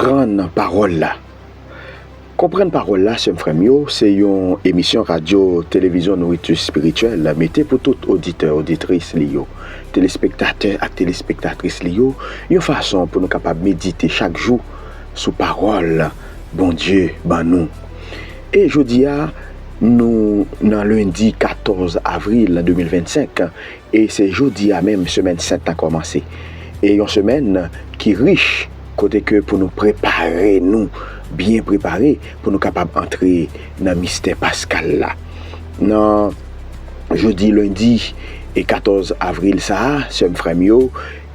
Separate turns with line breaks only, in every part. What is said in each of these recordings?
comprendre parole là. Comprendre parole là, c'est c'est une émission radio, télévision, nourriture spirituelle. Mettez pour tout auditeur, auditrice, téléspectateur et téléspectatrice, une façon pour nous capables de méditer chaque jour sous parole, bon Dieu, ben nous. Et je dis à nous, dans lundi 14 avril 2025, et c'est jeudi à même, semaine 7 a commencé. Et une semaine qui est riche, côté que pour nous préparer, nous, bien préparer, pour nous capables d'entrer dans le mystère pascal là. Non, jeudi, lundi et 14 avril, ça, c'est un frère,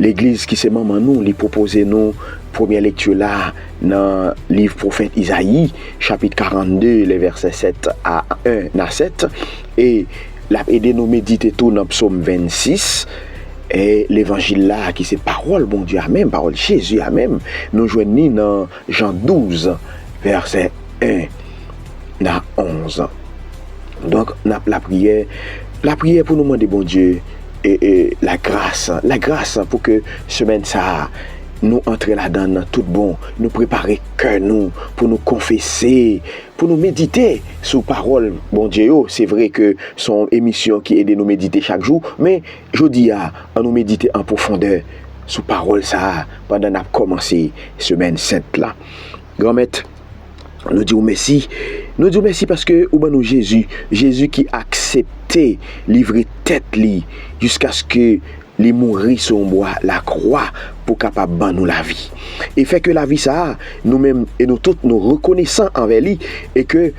l'église qui c'est maman nous, lui proposer nous, première lecture là, dans le livre prophète Isaïe, chapitre 42, les versets 7 à 1 à 7, et l'a aidé nous méditer tout dans psaume 26, et l'évangile là, qui c'est parole, bon Dieu, même, parole Jésus, même, nous joignons dans Jean 12, verset 1 à 11. Donc, la prière pour nous demander, bon Dieu, et la grâce pour que semaine ça, nous entrer là-dedans tout bon, nous préparer cœur nous pour nous confesser, pour nous méditer sous parole. Bon Dieu, c'est vrai que son émission qui aide nous méditer chaque jour, mais je dis à nous méditer en profondeur sous parole ça pendant qu'on a commencé semaine sainte là. Grand-maître, nous disons merci. Nous disons merci parce que nous Jésus qui a accepté livrer tête li jusqu'à ce que les mourir sur bois la croix pour capable ban nous la vie. Et fait que la vie ça nous-mêmes et nous tous nous reconnaissons envers lui et que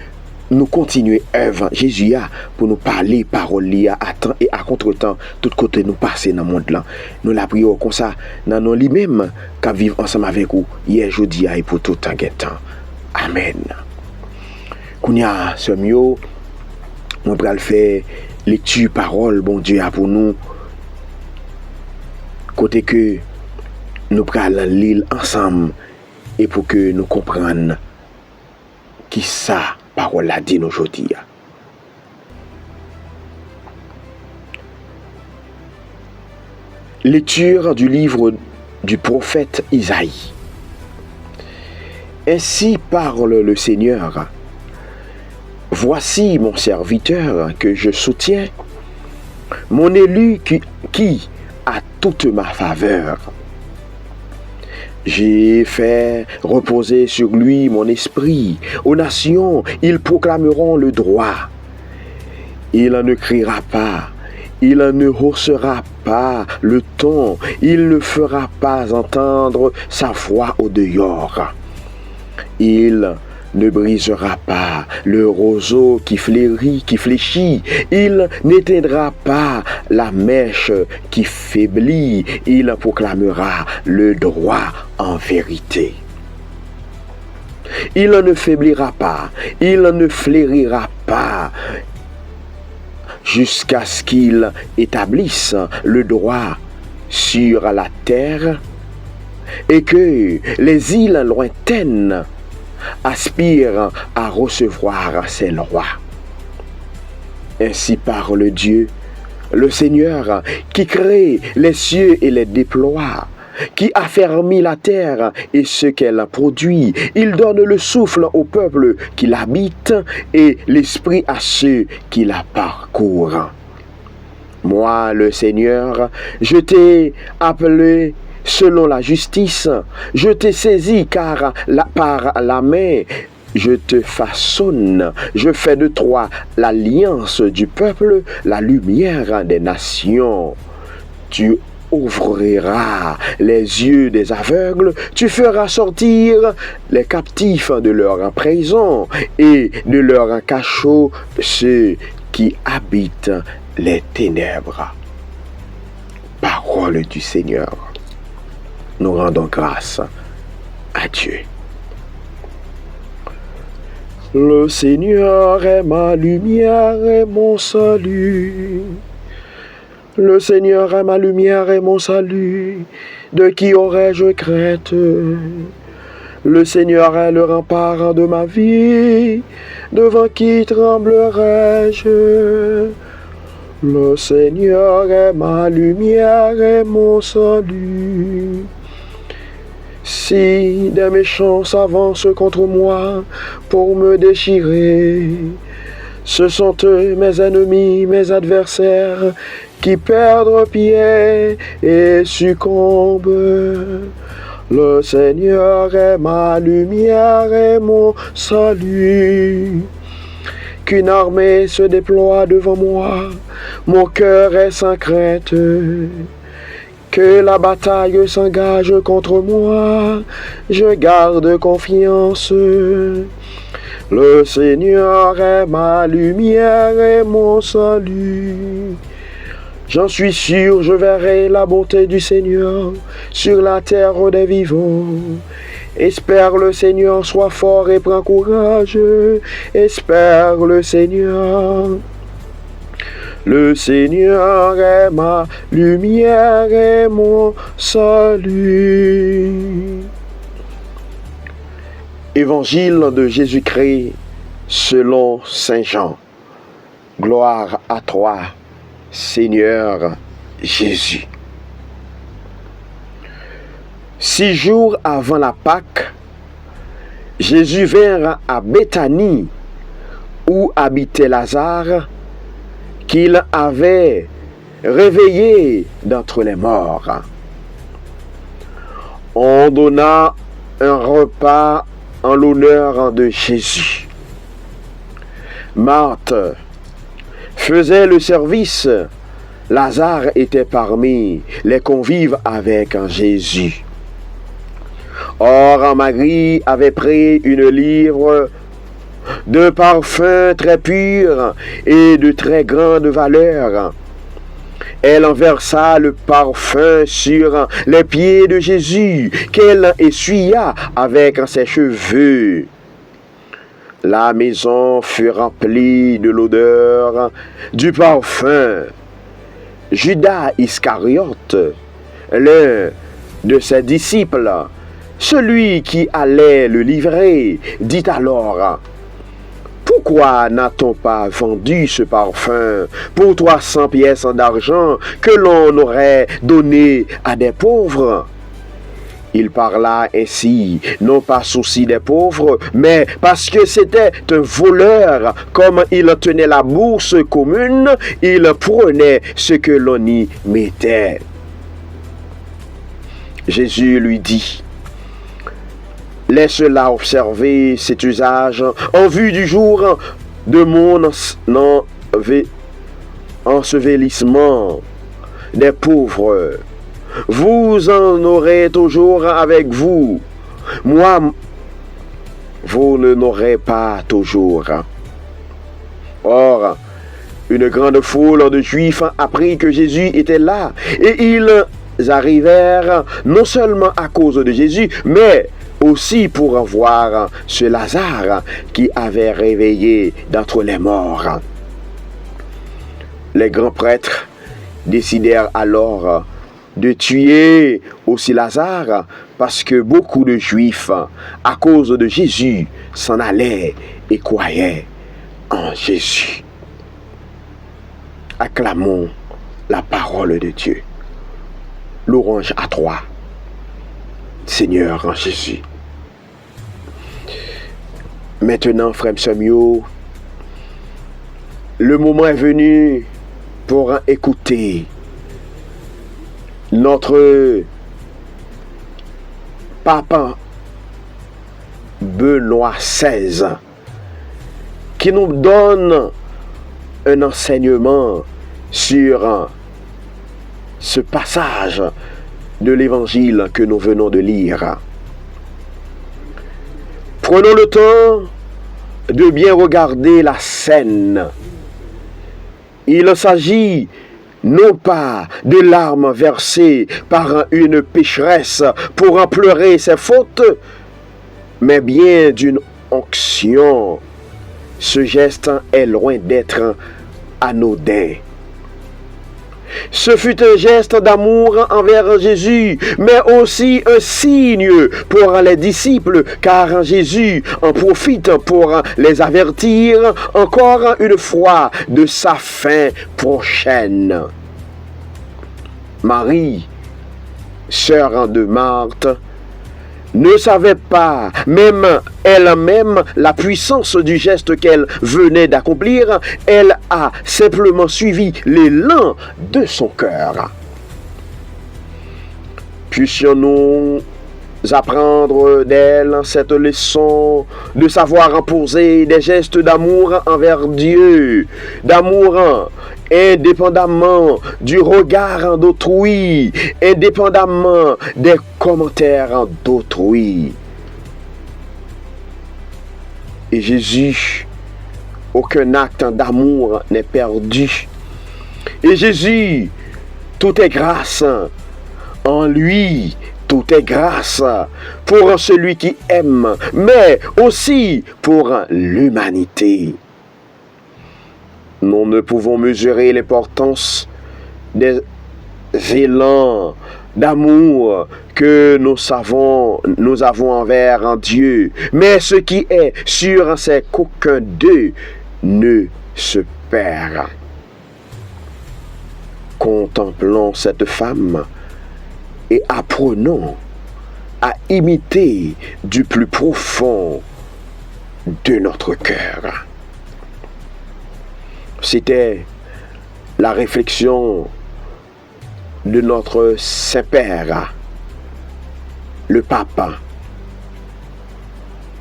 nous continuons œuvre Jésus a pour nous parler parole li à temps et à contre-temps tout côté nous passer dans le monde là. Nous la prions comme ça dans nous lui-même qui vivre ensemble avec vous hier jeudi et pour tout temps. Amen. Kounya ce mieux on va le faire lecture parole bon Dieu a pour nous côté que nous prenons l'île ensemble et pour que nous comprenions qui ça parole a dit aujourd'hui. Lecture du livre du prophète Isaïe. Ainsi parle le Seigneur. Voici mon serviteur que je soutiens, mon élu qui a toute ma faveur. J'ai fait reposer sur lui mon esprit. Aux nations, ils proclameront le droit. Il ne criera pas, il ne haussera pas le ton, il ne fera pas entendre sa voix au dehors. Il ne brisera pas le roseau qui fleurit, qui fléchit. Il n'éteindra pas la mèche qui faiblit. Il proclamera le droit en vérité. Il ne faiblira pas, il ne flétrira pas jusqu'à ce qu'il établisse le droit sur la terre et que les îles lointaines aspirent à recevoir ses lois. Ainsi parle Dieu, le Seigneur, qui crée les cieux et les déploie, qui affermit la terre et ce qu'elle produit. Il donne le souffle au peuple qui l'habite et l'esprit à ceux qui la parcourent. Moi, le Seigneur, je t'ai appelé selon la justice, je t'ai saisi car par la main, je te façonne, je fais de toi l'alliance du peuple, la lumière des nations. Tu ouvriras les yeux des aveugles, tu feras sortir les captifs de leur prison et de leur cachot ceux qui habitent les ténèbres. Parole du Seigneur. Nous rendons grâce à Dieu. Le Seigneur est ma lumière et mon salut. Le Seigneur est ma lumière et mon salut. De qui aurais-je crainte? Le Seigneur est le rempart de ma vie. Devant qui tremblerais-je? Le Seigneur est ma lumière et mon salut. Si des méchants s'avancent contre moi pour me déchirer, ce sont eux, mes ennemis, mes adversaires, qui perdent pied et succombent. Le Seigneur est ma lumière et mon salut. Qu'une armée se déploie devant moi, mon cœur est sans crainte. Que la bataille s'engage contre moi, je garde confiance. Le Seigneur est ma lumière et mon salut. J'en suis sûr, je verrai la bonté du Seigneur sur la terre des vivants. Espère le Seigneur, sois fort et prends courage. Espère le Seigneur. Le Seigneur est ma lumière et mon salut. Évangile de Jésus-Christ selon Saint Jean. Gloire à toi, Seigneur Jésus. 6 jours avant la Pâque, Jésus vint à Béthanie, où habitait Lazare, qu'il avait réveillé d'entre les morts. On donna un repas en l'honneur de Jésus. Marthe faisait le service. Lazare était parmi les convives avec Jésus. Or, Marie avait pris une livre de parfum très pur et de très grande valeur. Elle en versa le parfum sur les pieds de Jésus, qu'elle essuya avec ses cheveux. La maison fut remplie de l'odeur du parfum. Judas Iscariote, l'un de ses disciples, celui qui allait le livrer, dit alors: pourquoi n'a-t-on pas vendu ce parfum pour 300 pièces d'argent que l'on aurait donné à des pauvres? Il parla ainsi, non par souci des pauvres, mais parce que c'était un voleur. Comme il tenait la bourse commune, il prenait ce que l'on y mettait. Jésus lui dit: laisse-la observer cet usage en vue du jour de mon ensevelissement des pauvres. Vous en aurez toujours avec vous. Moi, vous ne n'aurez pas toujours. Or, une grande foule de Juifs apprit que Jésus était là, et ils arrivèrent non seulement à cause de Jésus, mais aussi pour voir ce Lazare qui avait réveillé d'entre les morts. Les grands prêtres décidèrent alors de tuer aussi Lazare, parce que beaucoup de Juifs, à cause de Jésus, s'en allaient et croyaient en Jésus. Acclamons la parole de Dieu. Louange à toi, Seigneur en Jésus. Maintenant, frère Samuel, le moment est venu pour écouter notre Papa Benoît XVI, qui nous donne un enseignement sur ce passage de l'évangile que nous venons de lire. Prenons le temps de bien regarder la scène. Il s'agit non pas de larmes versées par une pécheresse pour en pleurer ses fautes, mais bien d'une onction. Ce geste est loin d'être anodin. Ce fut un geste d'amour envers Jésus, mais aussi un signe pour les disciples, car Jésus en profite pour les avertir encore une fois de sa fin prochaine. Marie, sœur de Marthe, ne savait pas même elle-même la puissance du geste qu'elle venait d'accomplir. Elle a simplement suivi l'élan de son cœur. Puissions-nous apprendre d'elle cette leçon de savoir imposer des gestes d'amour envers Dieu, d'amour indépendamment du regard d'autrui, indépendamment des commentaires d'autrui. Et Jésus, aucun acte d'amour n'est perdu. Et Jésus, tout est grâce. En lui, tout est grâce pour celui qui aime, mais aussi pour l'humanité. Nous ne pouvons mesurer l'importance des élans d'amour que nous avons envers Dieu. Mais ce qui est sûr, c'est qu'aucun d'eux ne se perd. Contemplons cette femme et apprenons à imiter du plus profond de notre cœur. C'était la réflexion de notre Saint-Père, le Pape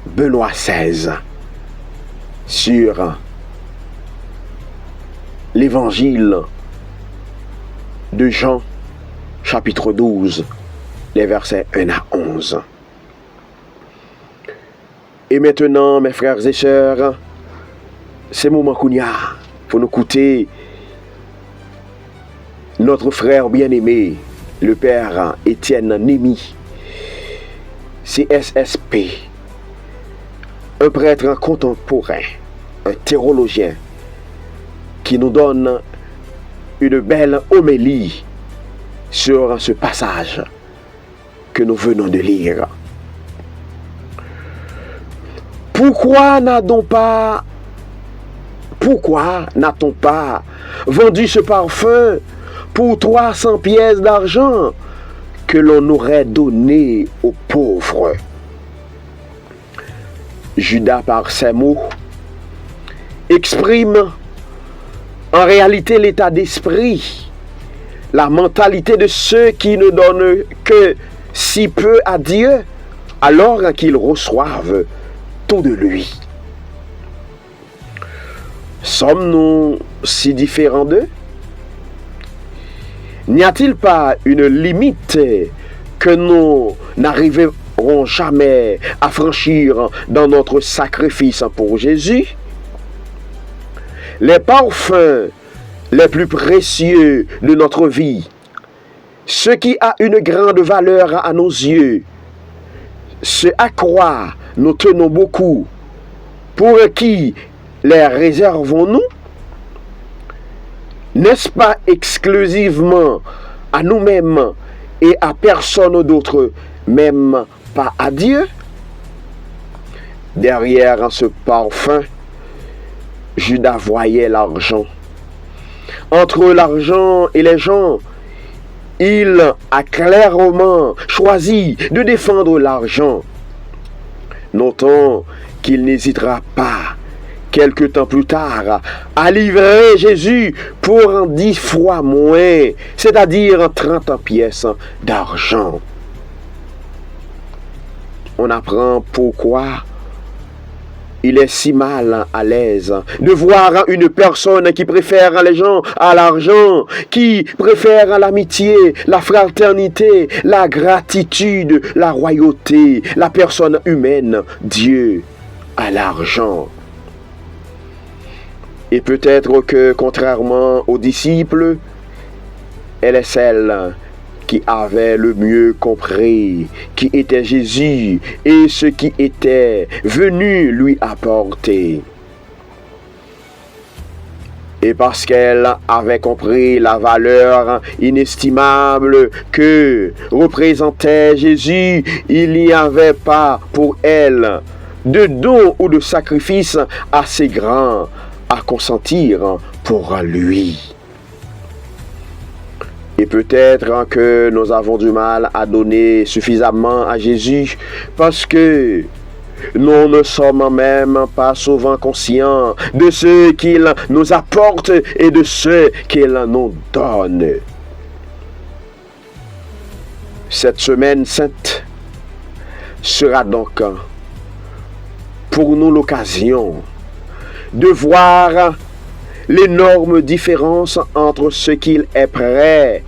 Benoît XVI, sur l'évangile de Jean, chapitre 12, les versets 1 à 11. Et maintenant, mes frères et sœurs, c'est le moment qu'on y a pour nous écouter notre frère bien-aimé, le père Étienne Némi, CSSP, un prêtre contemporain, un théologien, qui nous donne une belle homélie sur ce passage que nous venons de lire. Pourquoi n'a-t-on pas vendu ce parfum pour 300 pièces d'argent que l'on aurait donné aux pauvres? Judas, par ces mots, exprime en réalité l'état d'esprit, la mentalité de ceux qui ne donnent que si peu à Dieu, alors qu'ils reçoivent tout de lui. Sommes-nous si différents d'eux? N'y a-t-il pas une limite que nous n'arriverons jamais à franchir dans notre sacrifice pour Jésus? Les parfums les plus précieux de notre vie, ce qui a une grande valeur à nos yeux, ce à quoi nous tenons beaucoup, pour qui les réservons-nous? N'est-ce pas exclusivement à nous-mêmes et à personne d'autre, même pas à Dieu? Derrière ce parfum, Judas voyait l'argent. Entre l'argent et les gens, il a clairement choisi de défendre l'argent. Notons qu'il n'hésitera pas, quelque temps plus tard, à livrer Jésus pour 10 fois moins, c'est-à-dire 30 pièces d'argent. On apprend pourquoi il est si mal à l'aise de voir une personne qui préfère les gens à l'argent, qui préfère l'amitié, la fraternité, la gratitude, la royauté, la personne humaine, Dieu, à l'argent. Et peut-être que, contrairement aux disciples, elle est celle qui avait le mieux compris qui était Jésus et ce qui était venu lui apporter. Et parce qu'elle avait compris la valeur inestimable que représentait Jésus, il n'y avait pas pour elle de don ou de sacrifice assez grand à consentir pour lui. Et peut-être que nous avons du mal à donner suffisamment à Jésus parce que nous ne sommes même pas souvent conscients de ce qu'il nous apporte et de ce qu'il nous donne. Cette semaine sainte sera donc pour nous l'occasion de voir l'énorme différence entre ce qu'il est prêt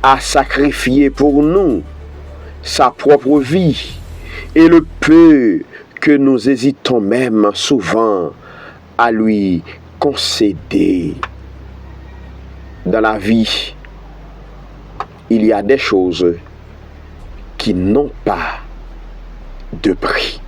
à sacrifier pour nous, sa propre vie, et le peu que nous hésitons même souvent à lui concéder. Dans la vie, il y a des choses qui n'ont pas de prix.